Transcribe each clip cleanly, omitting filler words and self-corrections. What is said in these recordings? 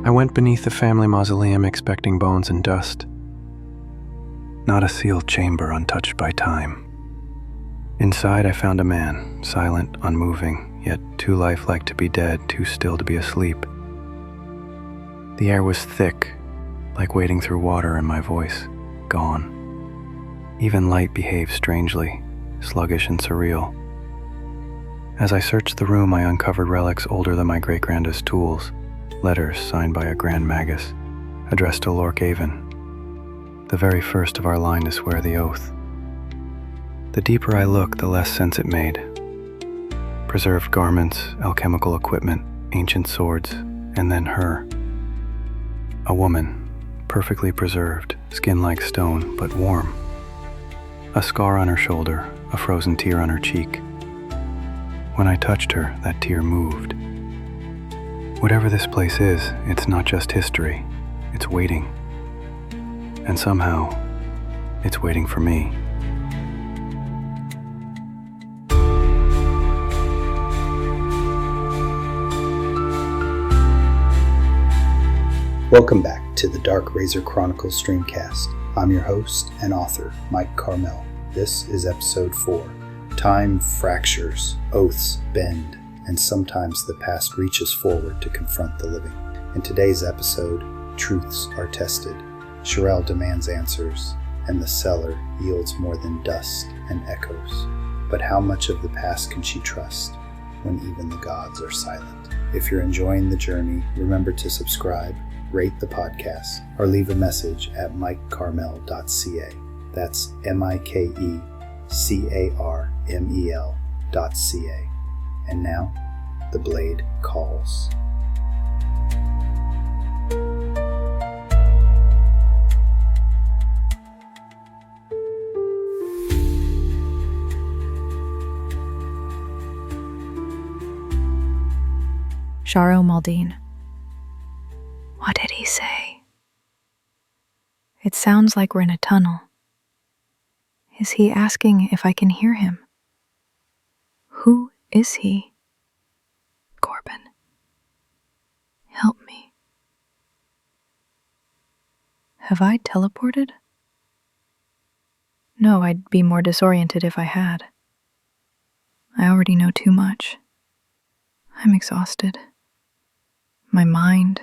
I went beneath the family mausoleum expecting bones and dust. Not a sealed chamber untouched by time. Inside I found a man, silent, unmoving, yet too lifelike to be dead, too still to be asleep. The air was thick, like wading through water, and my voice gone. Even light behaved strangely, sluggish and surreal. As I searched the room, I uncovered relics older than my great-grandpa's tools, letters signed by a Grand Magus, addressed to Cullen Aven, the very first of our line to swear the oath. The deeper I looked, the less sense it made. Preserved garments, alchemical equipment, ancient swords, and then her. A woman, perfectly preserved, skin like stone, but warm. A scar on her shoulder, a frozen tear on her cheek. When I touched her, that tear moved. Whatever this place is, it's not just history, it's waiting. And somehow, it's waiting for me. Welcome back to the Dark Razor Chronicles streamcast. I'm your host and author, Mike Carmel. This is episode 4. Time fractures, oaths bend, and sometimes the past reaches forward to confront the living. In today's episode, truths are tested, Sherelle demands answers, and the cellar yields more than dust and echoes. But how much of the past can she trust when even the gods are silent? If you're enjoying the journey, remember to subscribe, rate the podcast, or leave a message at mikecarmel.ca. That's MikeCarmel.ca. And now, the blade calls. Sharo Maldine. What did he say? It sounds like we're in a tunnel. Is he asking if I can hear him? Who is he? Corbin. Help me. Have I teleported? No, I'd be more disoriented if I had. I already know too much. I'm exhausted. My mind,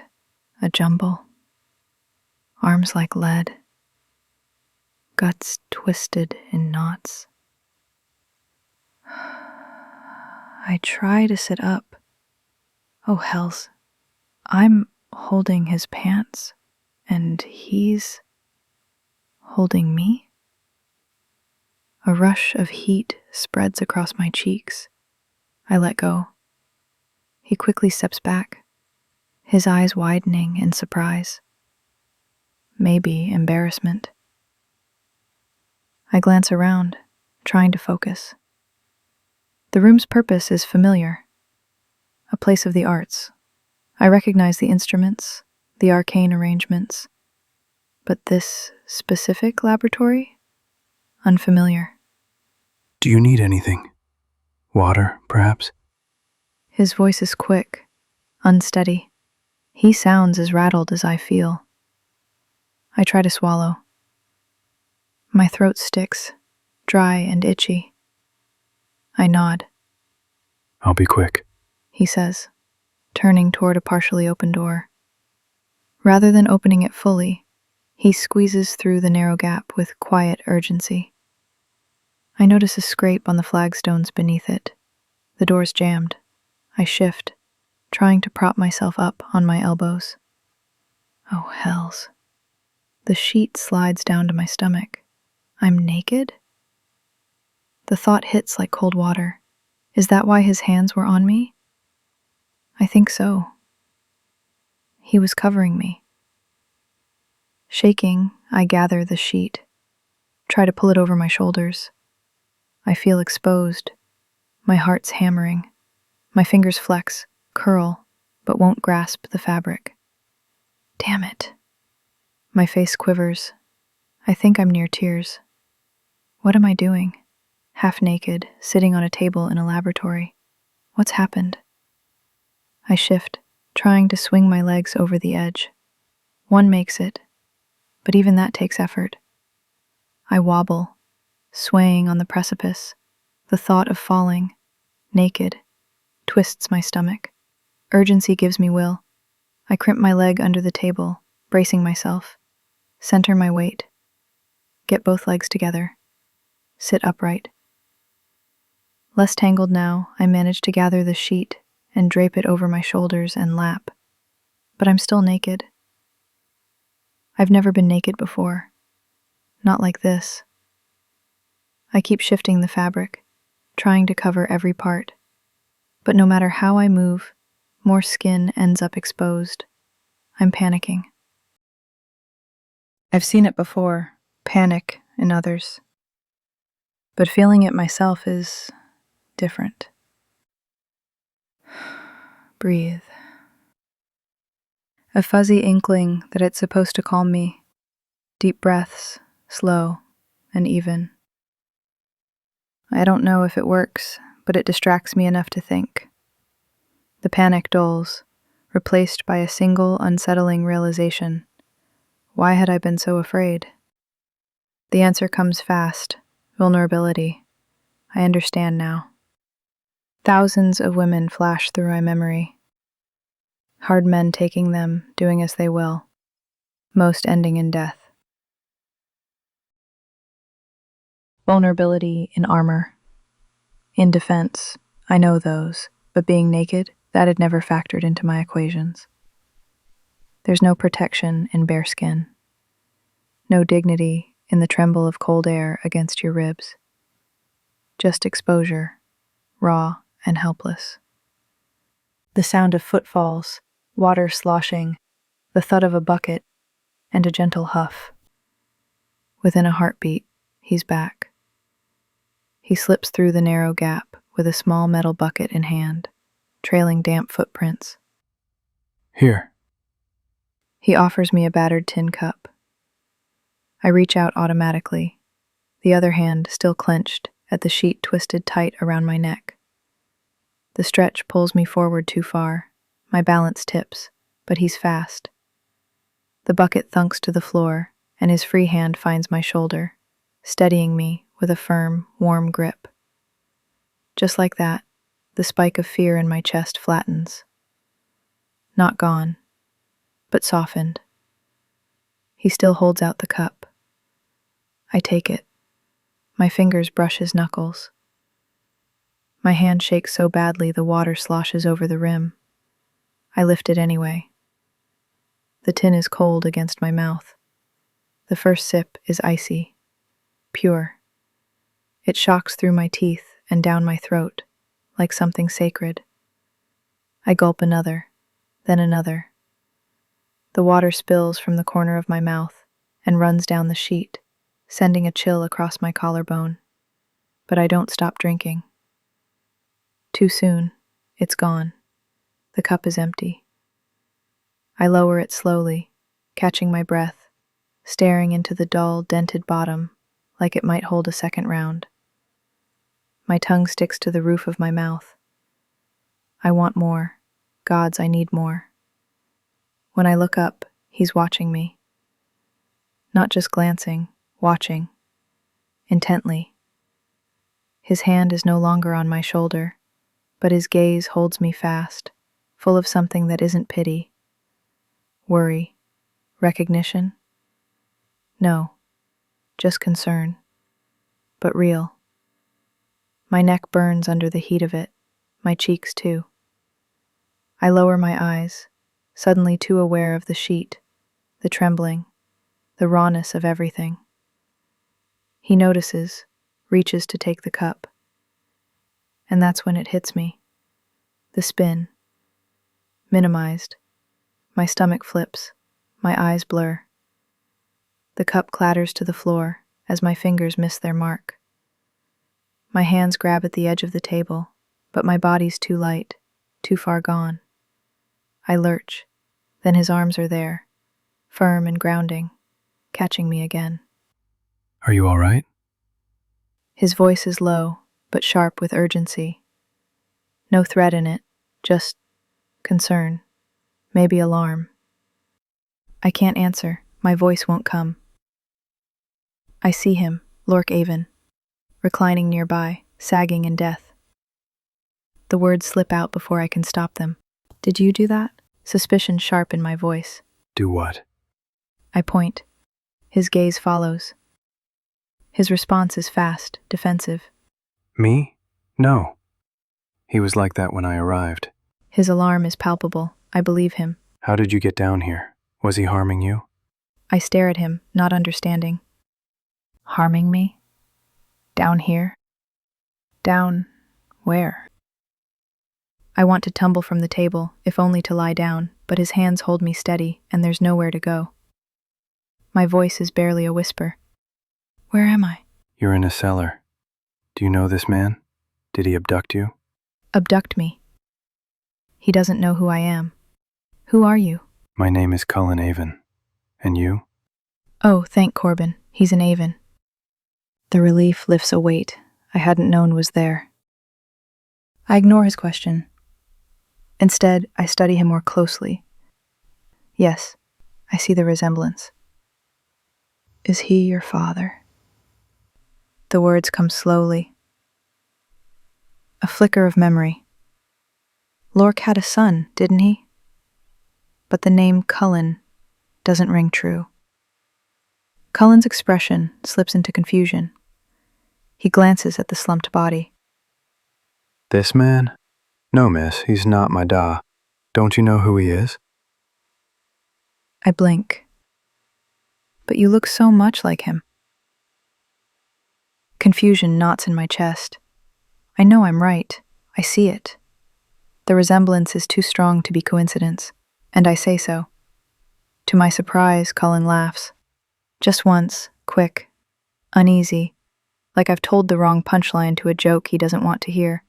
a jumble. Arms like lead. Guts twisted in knots. I try to sit up. Oh, hells. I'm holding his pants, and he's holding me? A rush of heat spreads across my cheeks. I let go. He quickly steps back, his eyes widening in surprise. Maybe embarrassment. I glance around, trying to focus. The room's purpose is familiar. A place of the arts. I recognize the instruments, the arcane arrangements. But this specific laboratory? Unfamiliar. Do you need anything? Water, perhaps? His voice is quick, unsteady. He sounds as rattled as I feel. I try to swallow. My throat sticks, dry and itchy. I nod. I'll be quick, he says, turning toward a partially open door. Rather than opening it fully, he squeezes through the narrow gap with quiet urgency. I notice a scrape on the flagstones beneath it. The door's jammed. I shift, trying to prop myself up on my elbows. Oh, hells. The sheet slides down to my stomach. I'm naked? The thought hits like cold water. Is that why his hands were on me? I think so. He was covering me. Shaking, I gather the sheet, try to pull it over my shoulders. I feel exposed. My heart's hammering. My fingers flex, curl, but won't grasp the fabric. Damn it. My face quivers. I think I'm near tears. What am I doing? Half naked, sitting on a table in a laboratory. What's happened? I shift, trying to swing my legs over the edge. One makes it, but even that takes effort. I wobble, swaying on the precipice. The thought of falling, naked, twists my stomach. Urgency gives me will. I crimp my leg under the table, bracing myself. Center my weight. Get both legs together. Sit upright. Less tangled now, I manage to gather the sheet and drape it over my shoulders and lap. But I'm still naked. I've never been naked before. Not like this. I keep shifting the fabric, trying to cover every part. But no matter how I move, more skin ends up exposed. I'm panicking. I've seen it before, panic in others. But feeling it myself is different. Breathe. A fuzzy inkling that it's supposed to calm me. Deep breaths, slow and even. I don't know if it works, but it distracts me enough to think. The panic dulls, replaced by a single unsettling realization. Why had I been so afraid? The answer comes fast. Vulnerability. I understand now. Thousands of women flash through my memory. Hard men taking them, doing as they will. Most ending in death. Vulnerability in armor. In defense, I know those, but being naked, that had never factored into my equations. There's no protection in bare skin. No dignity in the tremble of cold air against your ribs. Just exposure, raw and helpless. The sound of footfalls, water sloshing, the thud of a bucket, and a gentle huff. Within a heartbeat, he's back. He slips through the narrow gap with a small metal bucket in hand, trailing damp footprints. Here. He offers me a battered tin cup. I reach out automatically, the other hand still clenched at the sheet twisted tight around my neck. The stretch pulls me forward too far. My balance tips, but he's fast. The bucket thunks to the floor, and his free hand finds my shoulder, steadying me with a firm, warm grip. Just like that, the spike of fear in my chest flattens. Not gone, but softened. He still holds out the cup. I take it. My fingers brush his knuckles. My hand shakes so badly the water sloshes over the rim. I lift it anyway. The tin is cold against my mouth. The first sip is icy, pure. It shocks through my teeth and down my throat, like something sacred. I gulp another, then another. The water spills from the corner of my mouth and runs down the sheet, sending a chill across my collarbone. But I don't stop drinking. Too soon, it's gone. The cup is empty. I lower it slowly, catching my breath, staring into the dull, dented bottom, like it might hold a second round. My tongue sticks to the roof of my mouth. I want more. Gods, I need more. When I look up, he's watching me. Not just glancing, watching. Intently. His hand is no longer on my shoulder, but his gaze holds me fast, full of something that isn't pity. Worry. Recognition? No. Just concern. But real. My neck burns under the heat of it, my cheeks too. I lower my eyes, suddenly too aware of the sheet, the trembling, the rawness of everything. He notices, reaches to take the cup. And that's when it hits me. The spin. Minimized. My stomach flips, my eyes blur. The cup clatters to the floor as my fingers miss their mark. My hands grab at the edge of the table, but my body's too light, too far gone. I lurch, then his arms are there, firm and grounding, catching me again. Are you all right? His voice is low, but sharp with urgency. No threat in it, just concern. maybe alarm. I can't answer. My voice won't come. I see him, Lork Aven, reclining nearby, sagging in death. The words slip out before I can stop them. Did you do that? Suspicion sharp in my voice. Do what? I point. His gaze follows. His response is fast, defensive. Me? No. He was like that when I arrived. His alarm is palpable. I believe him. How did you get down here? Was he harming you? I stare at him, not understanding. Harming me? Down here? Down where? I want to tumble from the table, if only to lie down, but his hands hold me steady, and there's nowhere to go. My voice is barely a whisper. Where am I? You're in a cellar. Do you know this man? Did he abduct you? Abduct me. He doesn't know who I am. Who are you? My name is Cullen Aven. And you? Oh, thank Corbin. He's an Aven. The relief lifts a weight I hadn't known was there. I ignore his question. Instead, I study him more closely. Yes, I see the resemblance. Is he your father? The words come slowly. A flicker of memory. Lork had a son, didn't he? But the name Cullen doesn't ring true. Cullen's expression slips into confusion. He glances at the slumped body. This man? No, miss, he's not my da. Don't you know who he is? I blink. But you look so much like him. Confusion knots in my chest. I know I'm right. I see it. The resemblance is too strong to be coincidence, and I say so. To my surprise, Cullen laughs. Just once, quick, uneasy, like I've told the wrong punchline to a joke he doesn't want to hear.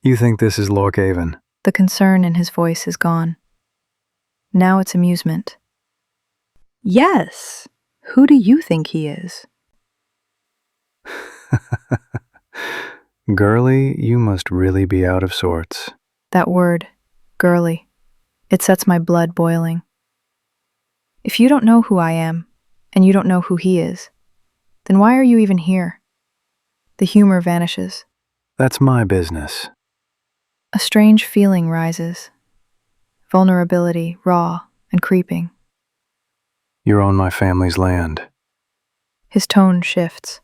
You think this is Lork Aven? The concern in his voice is gone. Now it's amusement. Yes. Who do you think he is? Girlie, you must really be out of sorts. That word, girly, it sets my blood boiling. If you don't know who I am, and you don't know who he is, then why are you even here? The humor vanishes. That's my business. A strange feeling rises. Vulnerability, raw and creeping. You're on my family's land. His tone shifts.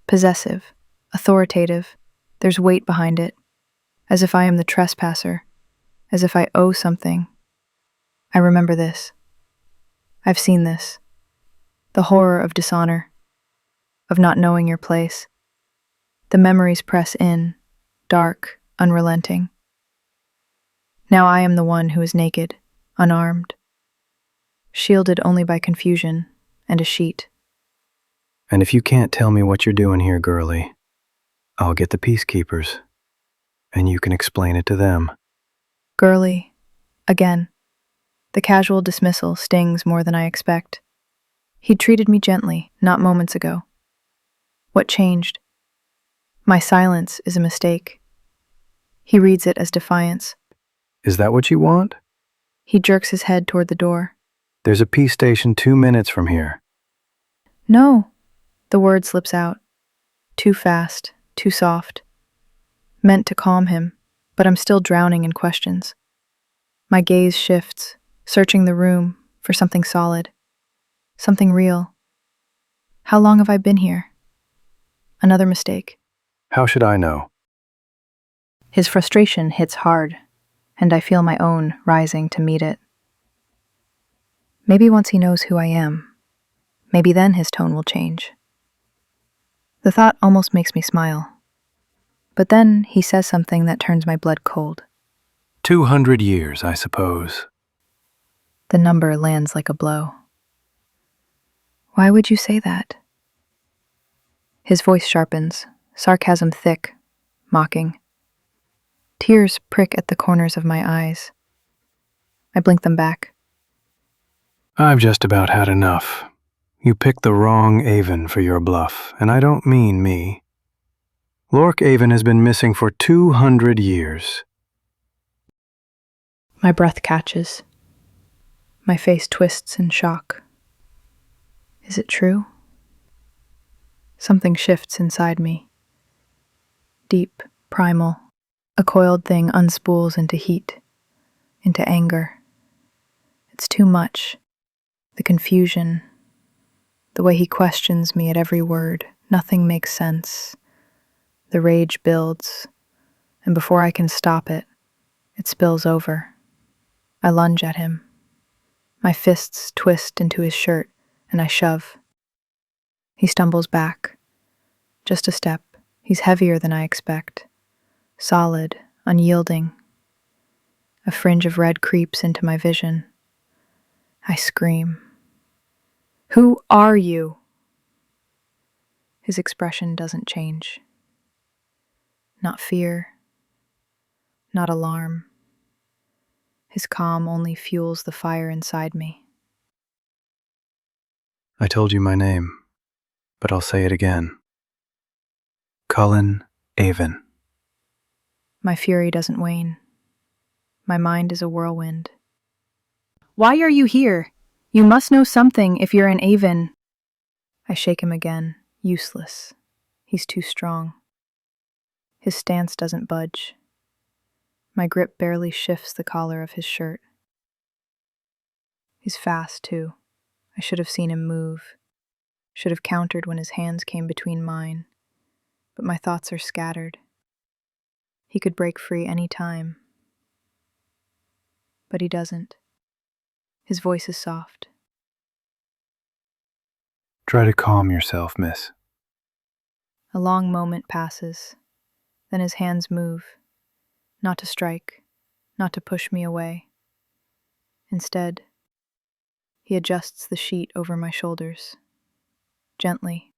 Possessive, authoritative. There's weight behind it. As if I am the trespasser. As if I owe something. I remember this. I've seen this. The horror of dishonor. Of not knowing your place. The memories press in, dark, unrelenting. Now I am the one who is naked, unarmed, shielded only by confusion and a sheet. And if you can't tell me what you're doing here, girlie, I'll get the peacekeepers, and you can explain it to them. Girlie, again. The casual dismissal stings more than I expect. He treated me gently, not moments ago. What changed? My silence is a mistake. He reads it as defiance. Is that what you want? He jerks his head toward the door. There's a peace station 2 minutes from here. No. The word slips out. Too fast, too soft. Meant to calm him, but I'm still drowning in questions. My gaze shifts, searching the room for something solid. Something real. How long have I been here? Another mistake. How should I know? His frustration hits hard, and I feel my own rising to meet it. Maybe once he knows who I am, maybe then his tone will change. The thought almost makes me smile. But then he says something that turns my blood cold. 200 years, I suppose. The number lands like a blow. Why would you say that? His voice sharpens, sarcasm thick, mocking. Tears prick at the corners of my eyes. I blink them back. I've just about had enough. You picked the wrong Aven for your bluff, and I don't mean me. Lork Aven has been missing for 200 years. My breath catches. My face twists in shock. Is it true? Something shifts inside me. Deep, primal. A coiled thing unspools into heat, into anger. It's too much. The confusion, the way he questions me at every word. Nothing makes sense. The rage builds, and before I can stop it, it spills over. I lunge at him. My fists twist into his shirt, and I shove. He stumbles back. Just a step. He's heavier than I expect. Solid, unyielding. A fringe of red creeps into my vision. I scream. "Who are you?" His expression doesn't change. Not fear, not alarm. His calm only fuels the fire inside me. I told you my name, but I'll say it again. Cullen Aven. My fury doesn't wane. My mind is a whirlwind. "Why are you here? You must know something if you're an Aven." I shake him again. Useless. He's too strong. His stance doesn't budge. My grip barely shifts the collar of his shirt. He's fast, too. I should have seen him move. Should have countered when his hands came between mine. But my thoughts are scattered. He could break free any time. But he doesn't. His voice is soft. Try to calm yourself, miss. A long moment passes. Then his hands move. Not to strike, not to push me away. Instead, he adjusts the sheet over my shoulders. Gently.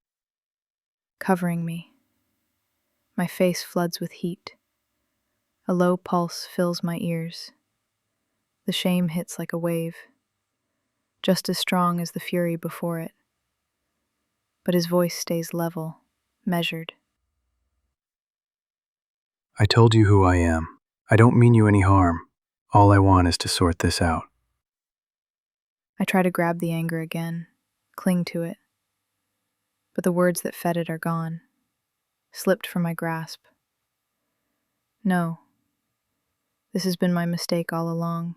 Covering me. My face floods with heat. A low pulse fills my ears. The shame hits like a wave, just as strong as the fury before it. But his voice stays level, measured. I told you who I am. I don't mean you any harm. All I want is to sort this out. I try to grab the anger again, cling to it. But the words that fed it are gone, slipped from my grasp. No, this has been my mistake all along.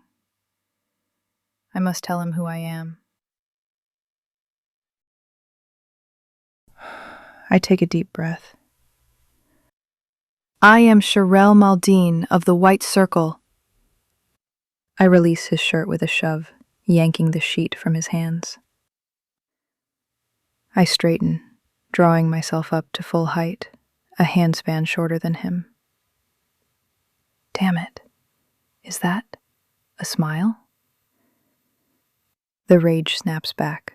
I must tell him who I am. I take a deep breath. "I am Sherelle Maldine of the White Circle." I release his shirt with a shove, yanking the sheet from his hands. I straighten, drawing myself up to full height, a handspan shorter than him. Damn it. Is that a smile? The rage snaps back.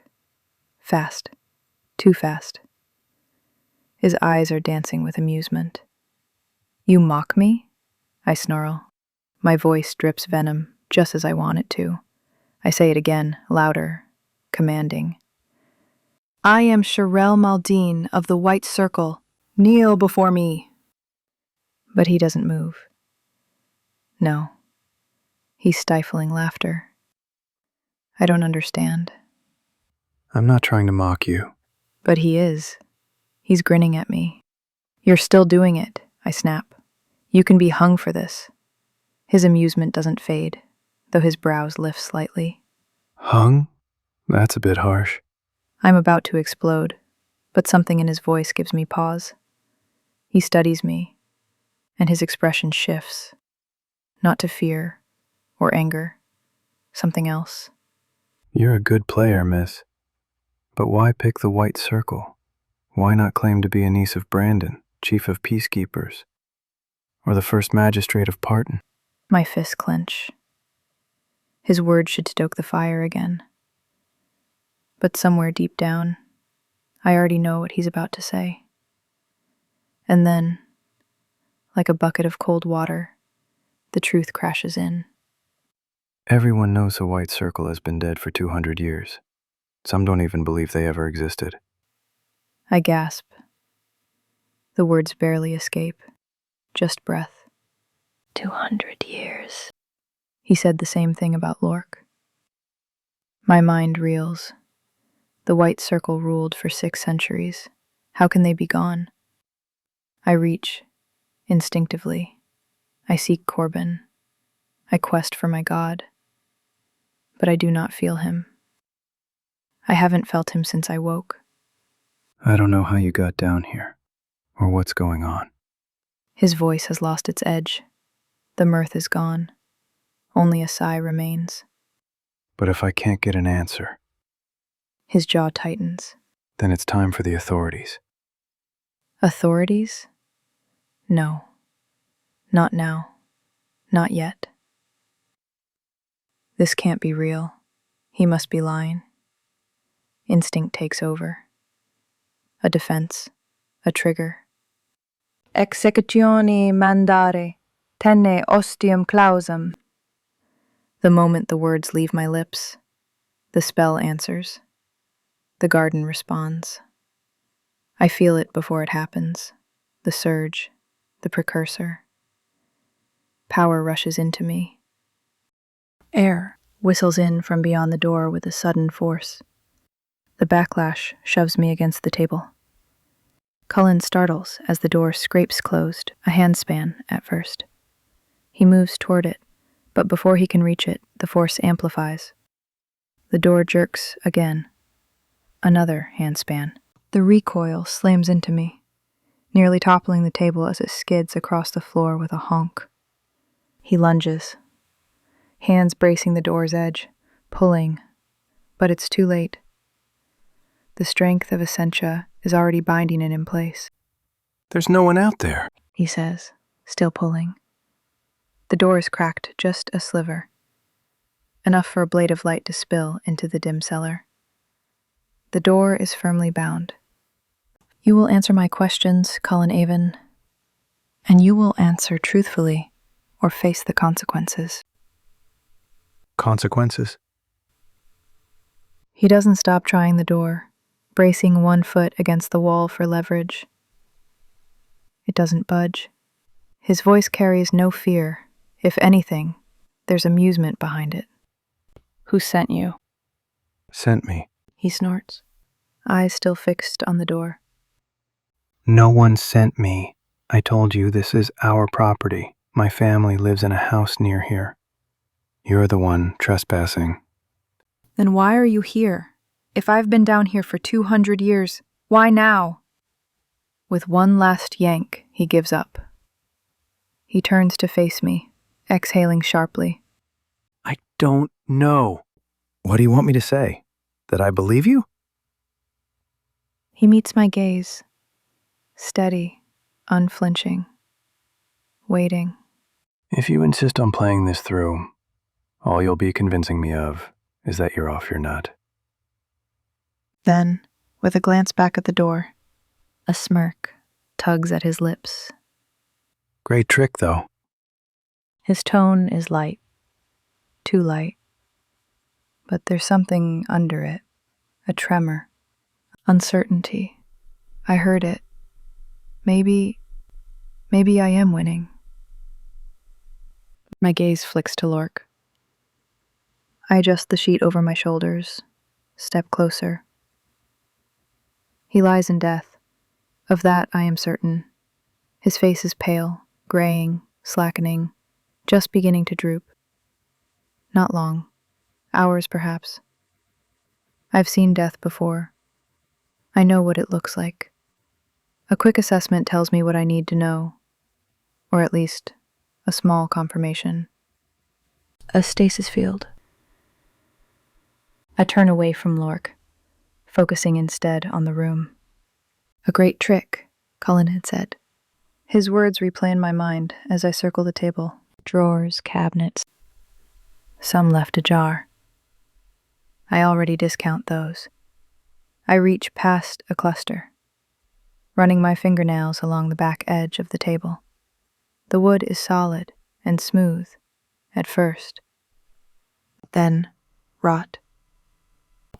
Fast. Too fast. His eyes are dancing with amusement. "You mock me?" I snarl. My voice drips venom, just as I want it to. I say it again, louder, commanding. "I am Sherelle Maldine of the White Circle. Kneel before me." But he doesn't move. No. He's stifling laughter. I don't understand. I'm not trying to mock you. But he is. He's grinning at me. "You're still doing it," I snap. "You can be hung for this." His amusement doesn't fade, though his brows lift slightly. Hung? That's a bit harsh. I'm about to explode, but something in his voice gives me pause. He studies me, and his expression shifts. Not to fear or anger, something else. You're a good player, miss. But why pick the White Circle? Why not claim to be a niece of Brandon, chief of peacekeepers? Or the first magistrate of Parton? My fists clench. His words should stoke the fire again. But somewhere deep down, I already know what he's about to say. And then, like a bucket of cold water, the truth crashes in. Everyone knows the White Circle has been dead for 200 years. Some don't even believe they ever existed. I gasp. The words barely escape. Just breath. 200 years. He said the same thing about Lork. My mind reels. The white circle ruled for 6 centuries. How can they be gone? I reach, instinctively. I seek Corbin. I quest for my god. But I do not feel him. I haven't felt him since I woke. I don't know how you got down here, or what's going on. His voice has lost its edge. The mirth is gone. Only a sigh remains. But if I can't get an answer, His jaw tightens. then it's time for the authorities. Authorities? No. Not now. Not yet. This can't be real. He must be lying. Instinct takes over. A defense. A trigger. Executione mandare. Tenne ostium clausum. The moment the words leave my lips, the spell answers. The garden responds. I feel it before it happens. The surge. The precursor. Power rushes into me. Air whistles in from beyond the door with a sudden force. The backlash shoves me against the table. Cullen startles as the door scrapes closed, a handspan at first. He moves toward it, but before he can reach it, the force amplifies. The door jerks again. Another handspan. The recoil slams into me, nearly toppling the table as it skids across the floor with a honk. He lunges, hands bracing the door's edge, pulling, but it's too late. The strength of Essentia is already binding it in place. There's no one out there. He says, still pulling. The door is cracked just a sliver, enough for a blade of light to spill into the dim cellar. The door is firmly bound. You will answer my questions, Cullen Aven, and you will answer truthfully or face the consequences. Consequences? He doesn't stop trying the door, bracing one foot against the wall for leverage. It doesn't budge. His voice carries no fear. If anything, there's amusement behind it. Who sent you? Sent me. He snorts, eyes still fixed on the door. No one sent me. I told you this is our property. My family lives in a house near here. You're the one trespassing. Then why are you here? If I've been down here for 200 years, why now? With one last yank, he gives up. He turns to face me, exhaling sharply. I don't know. What do you want me to say? That I believe you? He meets my gaze, steady, unflinching, waiting. If you insist on playing this through, all you'll be convincing me of is that you're off your nut. Then, with a glance back at the door, a smirk tugs at his lips. Great trick, though. His tone is light, too light. But there's something under it, a tremor, uncertainty. I heard it. Maybe I am winning. My gaze flicks to Lork. I adjust the sheet over my shoulders, step closer. He lies in death. Of that I am certain. His face is pale, graying, slackening, just beginning to droop. Not long. Hours, perhaps. I've seen death before. I know what it looks like. A quick assessment tells me what I need to know, or at least a small confirmation. A stasis field. I turn away from Lork, focusing instead on the room. A great trick, Cullen had said. His words replay in my mind as I circle the table. Drawers, cabinets. Some left ajar. I already discount those. I reach past a cluster, running my fingernails along the back edge of the table. The wood is solid and smooth, at first. Then, rot.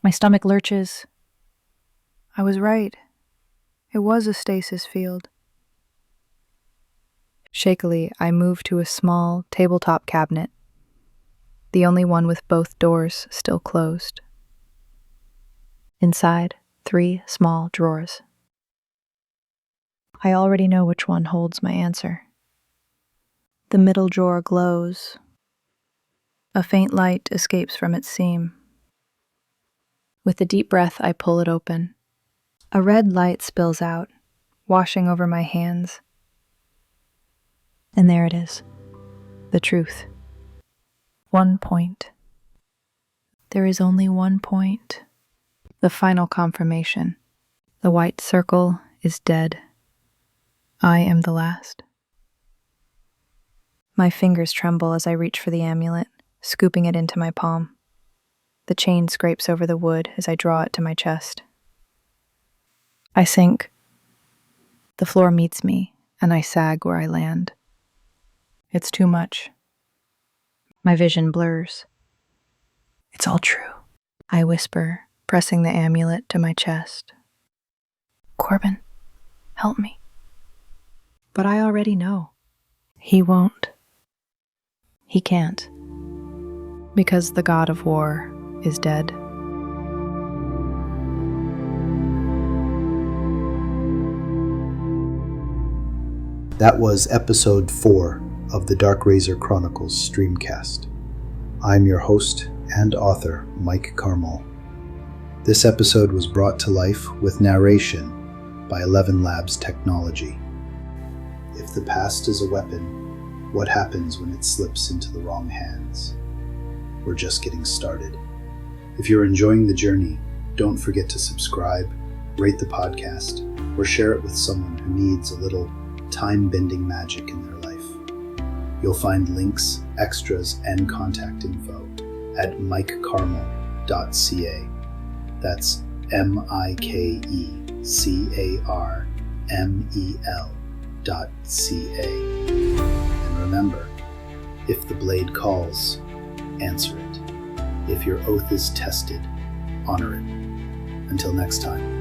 My stomach lurches. I was right. It was a stasis field. Shakily, I move to a small tabletop cabinet, the only one with both doors still closed. Inside, 3 small drawers. I already know which one holds my answer. The middle drawer glows. A faint light escapes from its seam. With a deep breath, I pull it open. A red light spills out, washing over my hands. And there it is, the truth. 1 point. There is only 1 point. The final confirmation. The white circle is dead. I am the last. My fingers tremble as I reach for the amulet, scooping it into my palm. The chain scrapes over the wood as I draw it to my chest. I sink. The floor meets me, and I sag where I land. It's too much. My vision blurs. It's all true, I whisper, pressing the amulet to my chest. Corbin, help me. But I already know. He won't. He can't. Because the god of war is dead. That was episode 4 of the Dark Razor Chronicles streamcast. I'm your host and author, Mike Carmel. This episode was brought to life with narration by 11 Labs Technology. If the past is a weapon, what happens when it slips into the wrong hands? We're just getting started. If you're enjoying the journey, don't forget to subscribe, rate the podcast, or share it with someone who needs a little time-bending magic in their life. You'll find links, extras, and contact info at mikecarmel.ca. That's mikecarmel.ca. And remember, if the blade calls, answer it. If your oath is tested, honor it. Until next time.